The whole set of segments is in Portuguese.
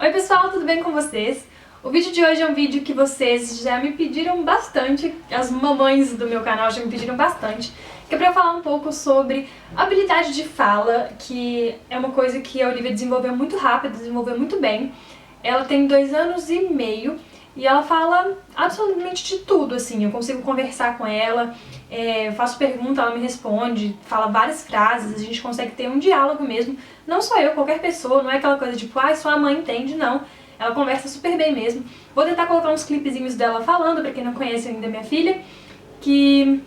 Oi pessoal, tudo bem com vocês? O vídeo de hoje é um vídeo que vocês já me pediram bastante, as mamães do meu canal já me pediram bastante, que é pra eu falar um pouco sobre habilidade de fala, que é uma coisa que a Olivia desenvolveu muito rápido, desenvolveu muito bem. Ela tem 2 anos e meio e ela fala absolutamente de tudo, assim, eu consigo conversar com ela, faço pergunta, ela me responde, fala várias frases, a gente consegue ter um diálogo mesmo, não só eu, qualquer pessoa, não é aquela coisa tipo, ah, sua mãe entende, não. Ela conversa super bem mesmo. Vou tentar colocar uns clipezinhos dela falando, pra quem não conhece ainda minha filha, que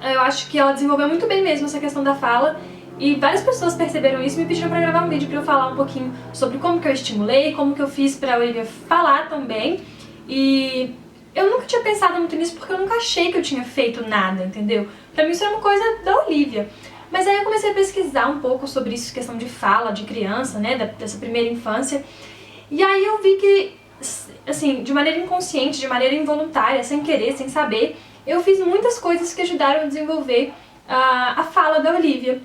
eu acho que ela desenvolveu muito bem mesmo essa questão da fala, e várias pessoas perceberam isso e me pediram pra gravar um vídeo pra eu falar um pouquinho sobre como que eu estimulei, como que eu fiz pra Olivia falar também. E eu nunca tinha pensado muito nisso porque eu nunca achei que eu tinha feito nada, entendeu? Pra mim isso era uma coisa da Olivia. Mas aí eu comecei a pesquisar um pouco sobre isso, questão de fala, de criança, né, dessa primeira infância. E aí eu vi que, assim, de maneira inconsciente, de maneira involuntária, sem querer, sem saber, eu fiz muitas coisas que ajudaram a desenvolver a fala da Olivia.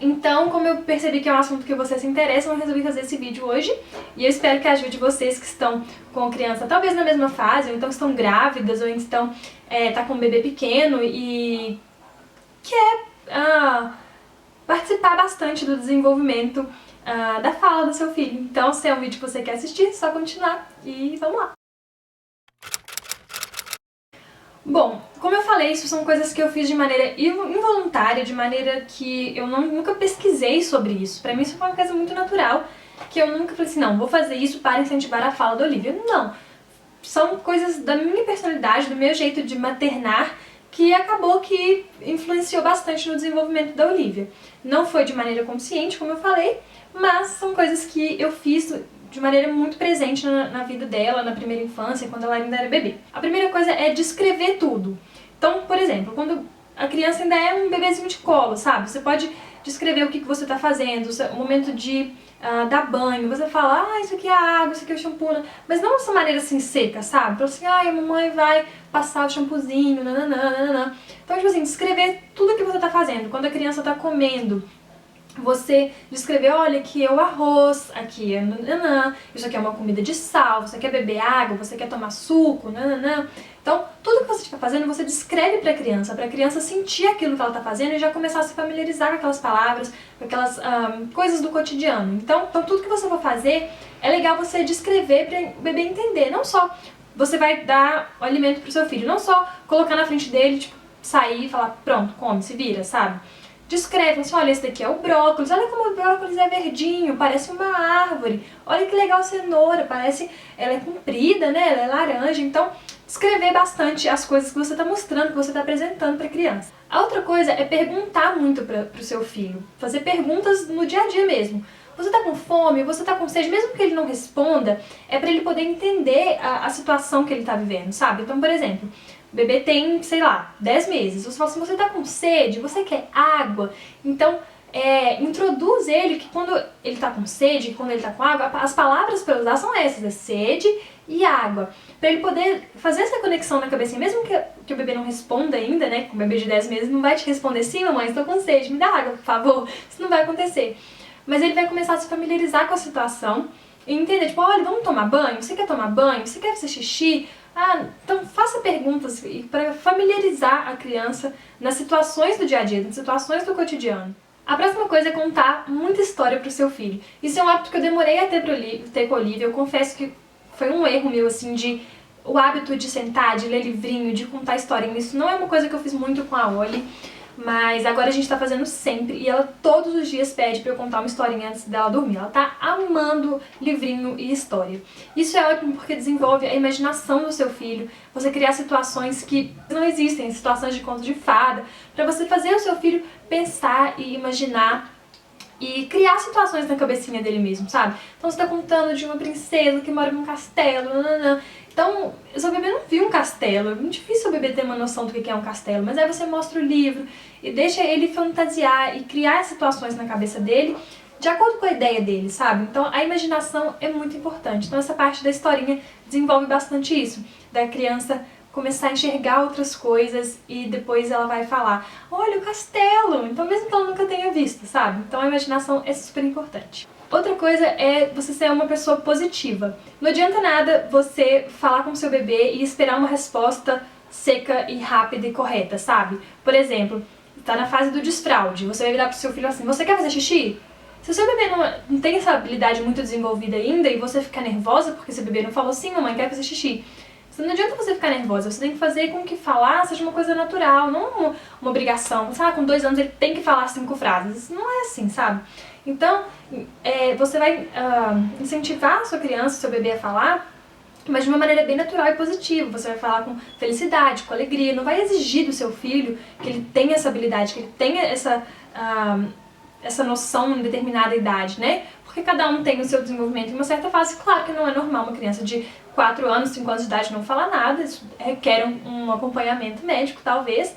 Então, como eu percebi que é um assunto que vocês se interessam, eu resolvi fazer esse vídeo hoje. E eu espero que ajude vocês que estão com a criança talvez na mesma fase, ou então estão grávidas, ou então tá com um bebê pequeno e quer participar bastante do desenvolvimento da fala do seu filho. Então, se é um vídeo que você quer assistir, é só continuar e vamos lá! Bom, como eu falei, isso são coisas que eu fiz de maneira involuntária, de maneira que eu nunca pesquisei sobre isso. Pra mim isso foi uma coisa muito natural, que eu nunca falei assim, não, vou fazer isso para incentivar a fala da Olivia. Não, são coisas da minha personalidade, do meu jeito de maternar, que acabou que influenciou bastante no desenvolvimento da Olivia. Não foi de maneira consciente, como eu falei, mas são coisas que eu fiz de maneira muito presente na vida dela, na primeira infância, quando ela ainda era bebê. A primeira coisa é descrever tudo. Então, por exemplo, quando a criança ainda é um bebezinho de colo, sabe? Você pode descrever o que você está fazendo, o momento de dar banho, você fala, ah, isso aqui é a água, isso aqui é o shampoo, mas não dessa maneira assim seca, sabe? Então assim, ah, a mamãe vai passar o shampoozinho, nananã, nananã. Então, tipo assim, descrever tudo que você está fazendo. Quando a criança está comendo, você descrever, olha, aqui é o arroz, aqui é nananã, isso aqui é uma comida de sal, você quer beber água, você quer tomar suco, nananã. Então, tudo que você estiver fazendo, você descreve para a criança sentir aquilo que ela está fazendo e já começar a se familiarizar com aquelas palavras, com aquelas coisas do cotidiano. Então, tudo que você for fazer, é legal você descrever para o bebê entender, não só você vai dar o alimento pro seu filho, não só colocar na frente dele, tipo, sair e falar, pronto, come, se vira, sabe? Descreve, assim, olha, esse daqui é o brócolis, olha como o brócolis é verdinho, parece uma árvore, olha que legal a cenoura, parece, ela é comprida, né, ela é laranja, então descrever bastante as coisas que você está mostrando, que você está apresentando para a criança. A outra coisa é perguntar muito pro seu filho, fazer perguntas no dia a dia mesmo. Você tá com fome, você tá com sede, mesmo que ele não responda, é pra ele poder entender a situação que ele tá vivendo, sabe? Então, por exemplo, o bebê tem, sei lá, 10 meses, você fala assim, você tá com sede, você quer água, então introduz ele que quando ele tá com sede, quando ele tá com água, as palavras pra usar são essas, é sede e água, pra ele poder fazer essa conexão na cabecinha, mesmo que o bebê não responda ainda, né, com o bebê de 10 meses não vai te responder, sim mamãe, estou com sede, me dá água, por favor, isso não vai acontecer. Mas ele vai começar a se familiarizar com a situação e entender, tipo, olha, vamos tomar banho? Você quer tomar banho? Você quer fazer xixi? Ah, então faça perguntas para familiarizar a criança nas situações do dia a dia, nas situações do cotidiano. A próxima coisa é contar muita história pro seu filho. Isso é um hábito que eu demorei a ter com a Olivia, eu confesso que foi um erro meu, assim, o hábito de sentar, de ler livrinho, de contar historinha. Isso não é uma coisa que eu fiz muito com a Oli. Mas agora a gente tá fazendo sempre e ela todos os dias pede pra eu contar uma historinha antes dela dormir. Ela tá amando livrinho e história. Isso é ótimo porque desenvolve a imaginação do seu filho, você criar situações que não existem, situações de conto de fada, pra você fazer o seu filho pensar e imaginar e criar situações na cabecinha dele mesmo, sabe? Então você tá contando de uma princesa que mora num castelo, nananã. Então, o seu bebê não viu um castelo, é muito difícil o bebê ter uma noção do que é um castelo, mas aí você mostra o livro e deixa ele fantasiar e criar situações na cabeça dele de acordo com a ideia dele, sabe? Então a imaginação é muito importante. Então essa parte da historinha desenvolve bastante isso, da criança começar a enxergar outras coisas e depois ela vai falar, olha o castelo, então mesmo que ela nunca tenha visto, sabe? Então a imaginação é super importante. Outra coisa é você ser uma pessoa positiva. Não adianta nada você falar com o seu bebê e esperar uma resposta seca e rápida e correta, sabe? Por exemplo, tá na fase do desfraude, você vai virar pro seu filho assim, você quer fazer xixi? Se o seu bebê não tem essa habilidade muito desenvolvida ainda e você ficar nervosa porque seu bebê não falou sim, mamãe quer fazer xixi, não adianta você ficar nervosa, você tem que fazer com que falar seja uma coisa natural, não uma obrigação. Sabe, com 2 anos ele tem que falar 5 frases, isso não é assim, sabe? Então, você vai incentivar a sua criança, seu bebê a falar, mas de uma maneira bem natural e positiva. Você vai falar com felicidade, com alegria, não vai exigir do seu filho que ele tenha essa habilidade, que ele tenha essa noção em determinada idade, né? Porque cada um tem o seu desenvolvimento em uma certa fase. Claro que não é normal uma criança de 4 anos, 5 anos de idade não falar nada, isso requer um acompanhamento médico, talvez.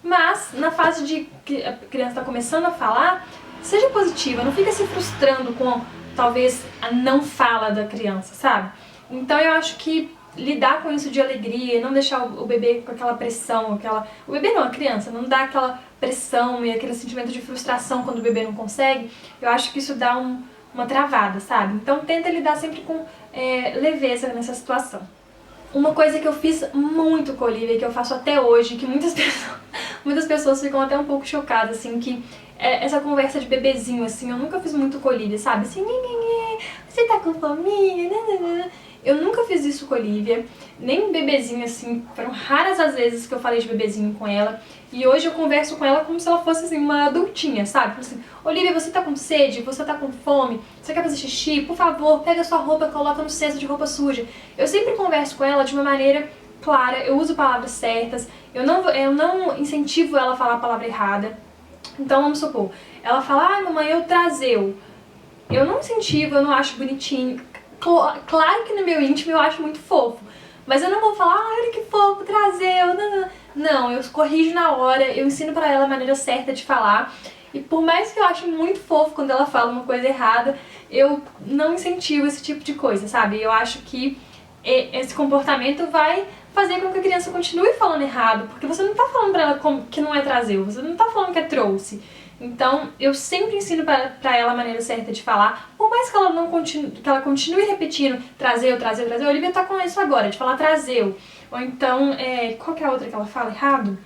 Mas na fase de que a criança está começando a falar, seja positiva, não fica se frustrando com, talvez, a não fala da criança, sabe? Então eu acho que lidar com isso de alegria, não deixar o bebê com aquela pressão, o bebê não, a criança, não dar aquela pressão e aquele sentimento de frustração quando o bebê não consegue, eu acho que isso dá uma travada, sabe? Então tenta lidar sempre com leveza nessa situação. Uma coisa que eu fiz muito com a Olivia e que eu faço até hoje, que muitas pessoas ficam até um pouco chocadas, assim, que essa conversa de bebezinho, assim, eu nunca fiz muito com a Olivia, sabe? Assim, você tá com fominha? Eu nunca fiz isso com a Olivia, nem bebezinho, assim, foram raras as vezes que eu falei de bebezinho com ela. E hoje eu converso com ela como se ela fosse, assim, uma adultinha, sabe? Assim, Olivia, você tá com sede? Você tá com fome? Você quer fazer xixi? Por favor, pega sua roupa e coloca no cesto de roupa suja. Eu sempre converso com ela de uma maneira clara, eu uso palavras certas, eu não incentivo ela a falar a palavra errada. Então, vamos supor, ela fala, ai mamãe, eu trazeu. Eu não incentivo, eu não acho bonitinho. Claro que no meu íntimo eu acho muito fofo, mas eu não vou falar, ai, olha que fofo, trazeu. Não, eu corrijo na hora, eu ensino pra ela a maneira certa de falar. E por mais que eu ache muito fofo quando ela fala uma coisa errada, eu não incentivo esse tipo de coisa, sabe? Eu acho que esse comportamento vai fazer com que a criança continue falando errado, porque você não tá falando pra ela que não é traseu, você não tá falando que é trouxe. Então, eu sempre ensino pra ela a maneira certa de falar, por mais que ela continue repetindo trazeu. A Olivia tá com isso agora, de falar trazeu. Ou então, qual que é a outra que ela fala errado?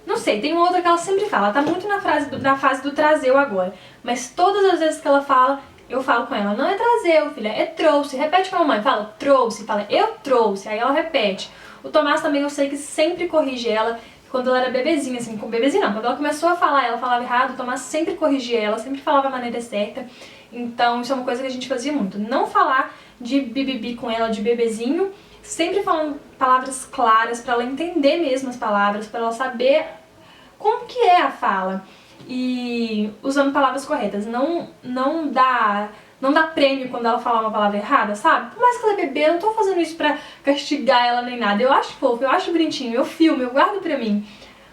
Não sei, tem uma outra que ela sempre fala, ela tá muito na fase do trazeu agora. Mas todas as vezes que ela fala, eu falo com ela, não é trazeu, filha, é trouxe. Repete com a mamãe, fala trouxe, fala eu trouxe, aí ela repete. O Tomás também eu sei que sempre corrige ela, quando ela era bebezinha, assim, com bebezinha não, quando ela começou a falar, ela falava errado, o Tomás sempre corrigia ela, sempre falava a maneira certa. Então isso é uma coisa que a gente fazia muito, não falar de bibibi com ela de bebezinho, sempre falando palavras claras pra ela entender mesmo as palavras, pra ela saber como que é a fala. E usando palavras corretas, não dá prêmio quando ela falar uma palavra errada, sabe? Por mais que ela é bebê, eu não tô fazendo isso pra castigar ela nem nada. Eu acho fofo, eu acho bonitinho, eu filmo, eu guardo pra mim.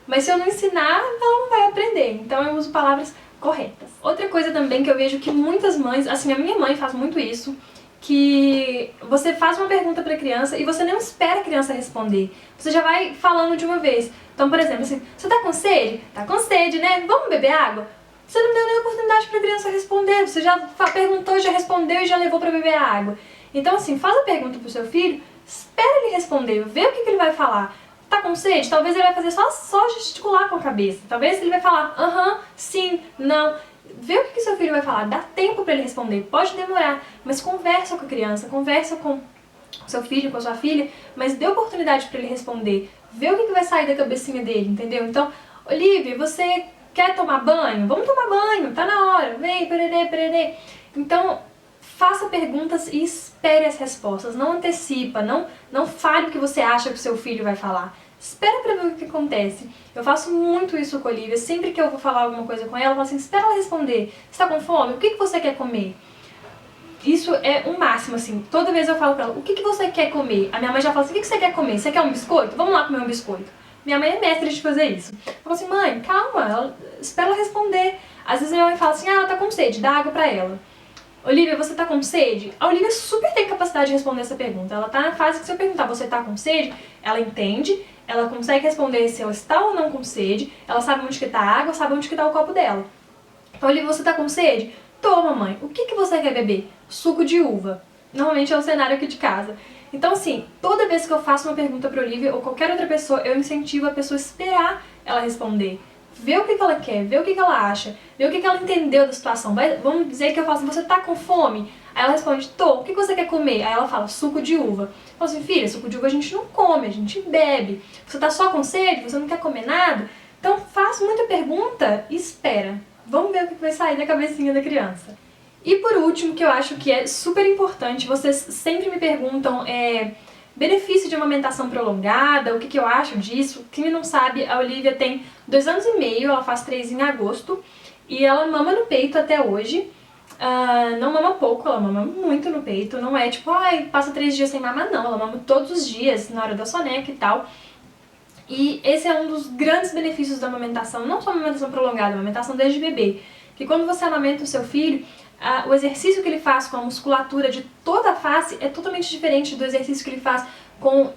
Mas se eu não ensinar, ela não vai aprender. Então eu uso palavras corretas. Outra coisa também que eu vejo que muitas mães, assim, a minha mãe faz muito isso, que você faz uma pergunta pra criança e você não espera a criança responder. Você já vai falando de uma vez. Então, por exemplo, assim, você tá com sede? Tá com sede, né? Vamos beber água? Você não deu nem oportunidade pra criança responder. Você já perguntou, já respondeu e já levou pra beber a água. Então, assim, faz a pergunta pro seu filho, espera ele responder, vê o que ele vai falar. Tá com sede? Talvez ele vai fazer só gesticular com a cabeça. Talvez ele vai falar aham, sim, não. Vê o que seu filho vai falar, dá tempo pra ele responder, pode demorar, mas conversa com a criança, conversa com o seu filho, com a sua filha, mas dê oportunidade pra ele responder, vê o que vai sair da cabecinha dele, entendeu? Então, Olivia, você quer tomar banho? Vamos tomar banho, tá na hora, vem, pererê. Então, faça perguntas e espere as respostas, não antecipa, não fale o que você acha que o seu filho vai falar. Espera pra ver o que acontece. Eu faço muito isso com a Olivia. Sempre que eu vou falar alguma coisa com ela, eu falo assim, espera ela responder. Você tá com fome? O que você quer comer? Isso é o máximo, assim. Toda vez eu falo pra ela, o que você quer comer? A minha mãe já fala assim, o que você quer comer? Você quer um biscoito? Vamos lá comer um biscoito. Minha mãe é mestre de fazer isso. Eu falo assim, mãe, calma, espera ela responder. Às vezes minha mãe fala assim, ela tá com sede, dá água pra ela. Olivia, você tá com sede? A Olivia super tem capacidade de responder essa pergunta. Ela tá na fase que se eu perguntar, você tá com sede? Ela entende, ela consegue responder se ela está ou não com sede, ela sabe onde que tá a água, sabe onde que tá o copo dela. Então, Olivia, você tá com sede? Tô, mamãe. O que você quer beber? Suco de uva. Normalmente é o cenário aqui de casa. Então, assim, toda vez que eu faço uma pergunta pra Olivia ou qualquer outra pessoa, eu incentivo a pessoa a esperar ela responder. Ver o que ela quer, ver o que ela acha, ver o que ela entendeu da situação. Vamos dizer que eu falo assim, você tá com fome? Aí ela responde, tô, o que você quer comer? Aí ela fala, suco de uva. Eu falo assim, filha, suco de uva a gente não come, a gente bebe. Você tá só com sede? Você não quer comer nada? Então faz muita pergunta e espera. Vamos ver o que vai sair da cabecinha da criança. E por último, que eu acho que é super importante, vocês sempre me perguntam, benefício de amamentação prolongada, o que eu acho disso. Quem não sabe, a Olivia tem 2 anos e meio, ela faz 3 em agosto, e ela mama no peito até hoje. Não mama pouco, ela mama muito no peito, não é tipo, passa 3 dias sem mamar, não, ela mama todos os dias, na hora da soneca e tal. E esse é um dos grandes benefícios da amamentação, não só a amamentação prolongada, a amamentação desde bebê, que quando você amamenta o seu filho, o exercício que ele faz com a musculatura de toda a face é totalmente diferente do exercício que ele faz com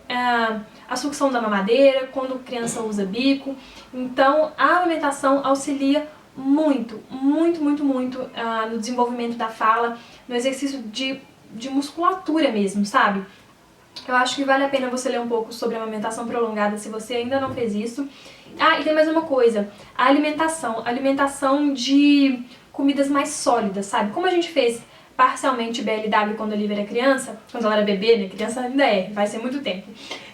a sucção da mamadeira, quando a criança usa bico. Então, a amamentação auxilia muito, muito, muito, muito no desenvolvimento da fala, no exercício de musculatura mesmo, sabe? Eu acho que vale a pena você ler um pouco sobre a amamentação prolongada se você ainda não fez isso. E tem mais uma coisa, a alimentação de comidas mais sólidas, sabe? Como a gente fez parcialmente BLW quando a Olivia era criança, quando ela era bebê, né? Criança ainda vai ser muito tempo.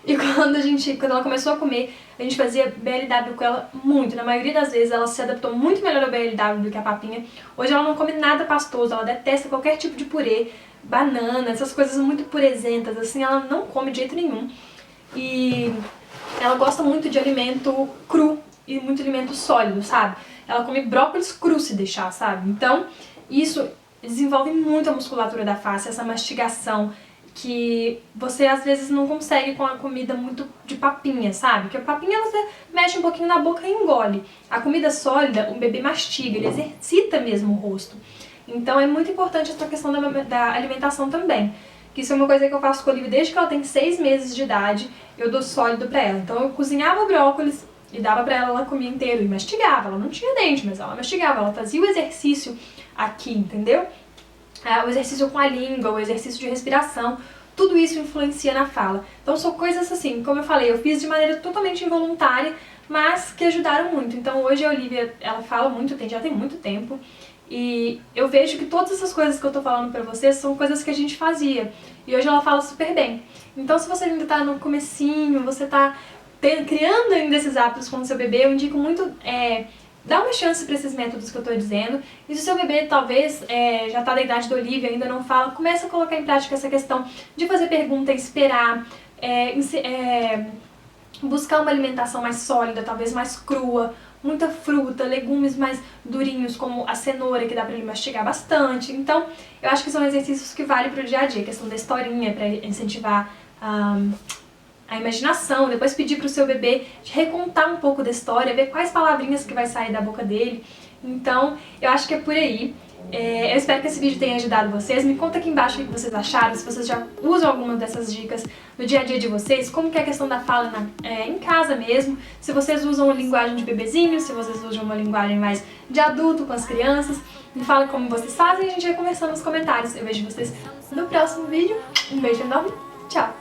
E quando ela começou a comer, a gente fazia BLW com ela muito. Na maioria das vezes ela se adaptou muito melhor ao BLW do que a papinha. Hoje ela não come nada pastoso, ela detesta qualquer tipo de purê, banana, essas coisas muito purezentas, assim, ela não come de jeito nenhum. E ela gosta muito de alimento cru e muito alimento sólido, sabe? Ela come brócolis cru se deixar, sabe? Então, isso desenvolve muito a musculatura da face, essa mastigação que você às vezes não consegue com a comida muito de papinha, sabe? Porque a papinha você mexe um pouquinho na boca e engole. A comida sólida, o bebê mastiga, ele exercita mesmo o rosto. Então é muito importante essa questão da alimentação também. Que isso é uma coisa que eu faço com a Olivia desde que ela tem 6 meses de idade, eu dou sólido pra ela. Então eu cozinhava brócolis e dava pra ela, ela comia inteiro e mastigava. Ela não tinha dente, mas ela mastigava, ela fazia o exercício aqui, entendeu? O exercício com a língua, o exercício de respiração, tudo isso influencia na fala. Então são coisas assim, como eu falei, eu fiz de maneira totalmente involuntária, mas que ajudaram muito. Então hoje a Olivia, ela fala muito, já tem muito tempo, e eu vejo que todas essas coisas que eu tô falando pra vocês são coisas que a gente fazia, e hoje ela fala super bem. Então se você ainda tá no comecinho, você tá criando ainda esses hábitos com o seu bebê, eu indico muito dá uma chance para esses métodos que eu tô dizendo. E se o seu bebê talvez já tá da idade da Olivia, ainda não fala, começa a colocar em prática essa questão de fazer pergunta, esperar, buscar uma alimentação mais sólida, talvez mais crua, muita fruta, legumes mais durinhos, como a cenoura, que dá pra ele mastigar bastante. Então, eu acho que são exercícios que valem pro dia a dia, a questão da historinha, pra incentivar a imaginação, depois pedir pro seu bebê de recontar um pouco da história, ver quais palavrinhas que vai sair da boca dele. Então, eu acho que é por aí. Eu espero que esse vídeo tenha ajudado vocês. Me conta aqui embaixo o que vocês acharam, se vocês já usam alguma dessas dicas no dia a dia de vocês, como que é a questão da fala em casa mesmo, se vocês usam uma linguagem de bebezinho, se vocês usam uma linguagem mais de adulto com as crianças. Me fala como vocês fazem e a gente vai conversando nos comentários. Eu vejo vocês no próximo vídeo. Um beijo enorme. Tchau!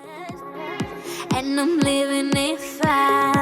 And I'm living it fast.